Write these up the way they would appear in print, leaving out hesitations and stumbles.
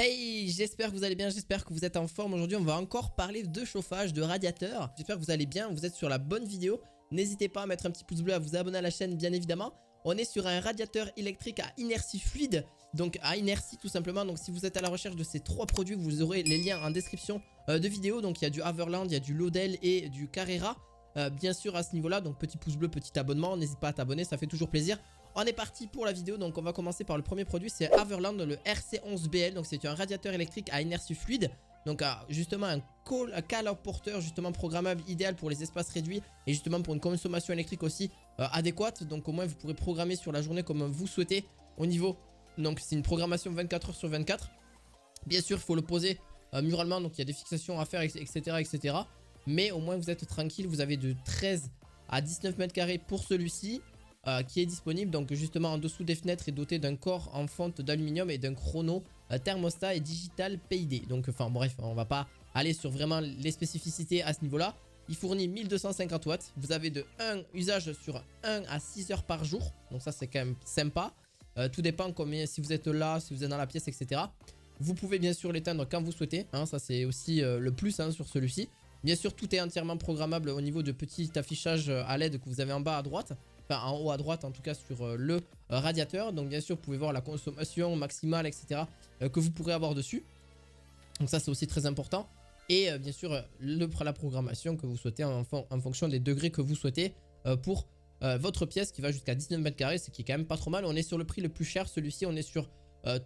Hey, j'espère que vous allez bien, j'espère que vous êtes en forme. Aujourd'hui, on va encore parler de chauffage, de radiateur. J'espère que vous allez bien, vous êtes sur la bonne vidéo. N'hésitez pas à mettre un petit pouce bleu, à vous abonner à la chaîne, bien évidemment. On est sur un radiateur électrique à inertie fluide, donc à inertie tout simplement. Donc si vous êtes à la recherche de ces trois produits, vous aurez les liens en description de vidéo. Donc il y a du Haverland, il y a du Laudel et du Carrera. Bien sûr à ce niveau-là, donc petit pouce bleu, petit abonnement, n'hésite pas à t'abonner, ça fait toujours plaisir. On est parti pour la vidéo, donc on va commencer par le premier produit, c'est Haverland, le RC11BL, donc c'est un radiateur électrique à inertie fluide. Donc justement un call-out porteur justement programmable, idéal pour les espaces réduits et justement pour une consommation électrique aussi adéquate. Donc au moins vous pourrez programmer sur la journée comme vous souhaitez au niveau, donc c'est une programmation 24 heures sur 24. Bien sûr il faut le poser muralement, donc il y a des fixations à faire, etc., etc. Mais au moins vous êtes tranquille, vous avez de 13 à 19 mètres carrés pour celui-ci qui est disponible. Donc justement en dessous des fenêtres est doté d'un corps en fonte d'aluminium et d'un chrono thermostat et digital PID. Donc enfin bref, on va pas aller sur vraiment les spécificités à ce niveau-là. Il fournit 1250 watts. Vous avez de 1 usage sur 1 à 6 heures par jour. Donc ça c'est quand même sympa. Tout dépend combien, si vous êtes là, si vous êtes dans la pièce, etc. Vous pouvez bien sûr l'éteindre quand vous souhaitez. Hein, ça c'est aussi le plus sur celui-ci. Bien sûr, tout est entièrement programmable au niveau de petit affichage à LED que vous avez en bas à droite. Enfin, en haut à droite, en tout cas sur le radiateur. Donc, bien sûr, vous pouvez voir la consommation maximale, etc. Que vous pourrez avoir dessus. Donc, ça, c'est aussi très important. Et bien sûr, la programmation que vous souhaitez en fonction des degrés que vous souhaitez pour votre pièce qui va jusqu'à 19 mètres carrés. Ce qui est quand même pas trop mal. On est sur le prix le plus cher. Celui-ci, on est sur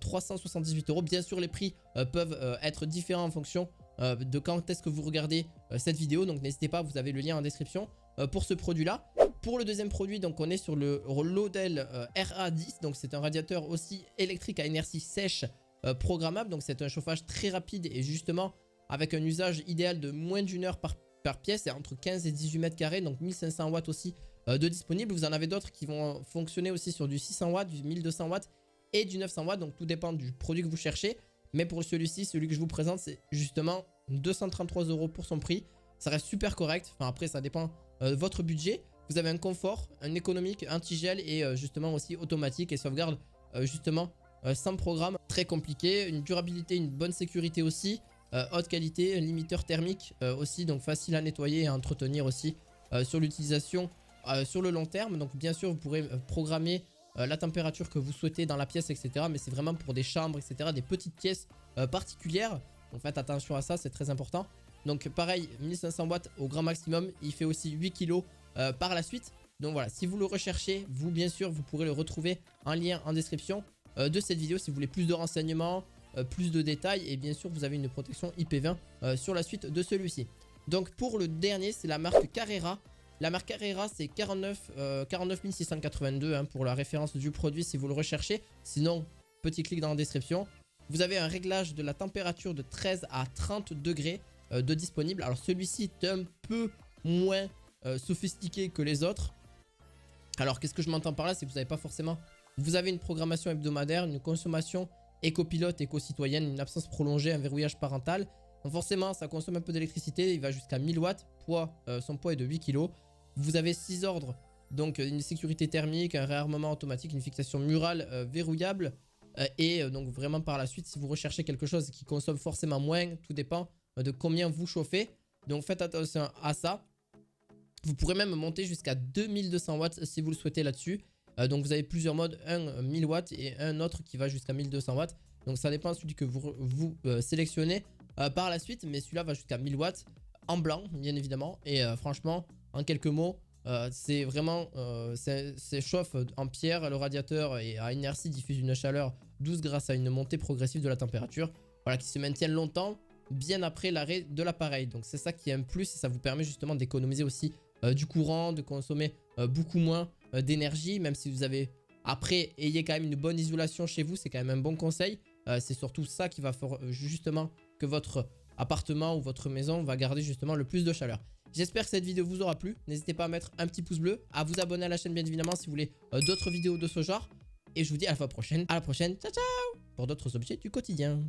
378 €. Bien sûr, les prix peuvent être différents en fonction de quand est-ce que vous regardez cette vidéo. Donc n'hésitez pas, vous avez le lien en description pour ce produit là. Pour le deuxième produit, donc on est sur le Laudel RA10. Donc c'est un radiateur aussi électrique à inertie sèche programmable. Donc c'est un chauffage très rapide et justement avec un usage idéal de moins d'une heure par pièce, et entre 15 et 18 mètres carrés. Donc 1500 watts aussi de disponible. Vous en avez d'autres qui vont fonctionner aussi sur du 600 watts, du 1200 watts et du 900 watts. Donc tout dépend du produit que vous cherchez. Mais pour celui-ci, celui que je vous présente, c'est justement 233 € pour son prix. Ça reste super correct. Enfin après, ça dépend de votre budget. Vous avez un confort, un économique, anti-gel et justement aussi automatique et sauvegarde justement sans programme. Très compliqué. Une durabilité, une bonne sécurité aussi. Haute qualité, un limiteur thermique aussi. Donc facile à nettoyer et à entretenir aussi sur l'utilisation sur le long terme. Donc bien sûr, vous pourrez programmer la température que vous souhaitez dans la pièce, etc. Mais c'est vraiment pour des chambres, etc. Des petites pièces particulières. Donc faites attention à ça, c'est très important. Donc pareil, 1500 watts au grand maximum. Il fait aussi 8 kg par la suite. Donc voilà, si vous le recherchez, vous bien sûr, vous pourrez le retrouver en lien en description de cette vidéo. Si vous voulez plus de renseignements, plus de détails. Et bien sûr, vous avez une protection IP20 sur la suite de celui-ci. Donc pour le dernier, c'est la marque Carrera. La marque Carrera, c'est 49 682 hein, pour la référence du produit si vous le recherchez. Sinon, petit clic dans la description. Vous avez un réglage de la température de 13 à 30 degrés de disponible. Alors celui-ci est un peu moins sophistiqué que les autres. Alors qu'est-ce que je m'entends par là? C'est que vous n'avez pas forcément... Vous avez une programmation hebdomadaire, une consommation éco-pilote, éco-citoyenne, une absence prolongée, un verrouillage parental. Donc forcément, ça consomme un peu d'électricité. Il va jusqu'à 1000 watts. Son poids est de 8 kg. Vous avez 6 ordres, donc une sécurité thermique, un réarmement automatique, une fixation murale verrouillable. Et donc vraiment par la suite, si vous recherchez quelque chose qui consomme forcément moins, tout dépend de combien vous chauffez. Donc faites attention à ça. Vous pourrez même monter jusqu'à 2200 watts si vous le souhaitez là-dessus. Donc vous avez plusieurs modes, un 1000 watts et un autre qui va jusqu'à 1200 watts. Donc ça dépend de celui que vous sélectionnez par la suite. Mais celui-là va jusqu'à 1000 watts en blanc, bien évidemment. Et franchement, en quelques mots, c'est vraiment c'est chauffe en pierre. Le radiateur et à inertie diffuse une chaleur douce grâce à une montée progressive de la température, voilà, qui se maintient longtemps bien après l'arrêt de l'appareil. Donc c'est ça qui est un plus et ça vous permet justement d'économiser aussi du courant, de consommer beaucoup moins d'énergie, même si vous avez... Après, ayez quand même une bonne isolation chez vous, c'est quand même un bon conseil. C'est surtout ça qui va faire justement que votre appartement ou votre maison va garder justement le plus de chaleur. J'espère que cette vidéo vous aura plu. N'hésitez pas à mettre un petit pouce bleu, à vous abonner à la chaîne bien évidemment si vous voulez d'autres vidéos de ce genre. Et je vous dis à la fois prochaine. À la prochaine. Ciao ciao pour d'autres objets du quotidien.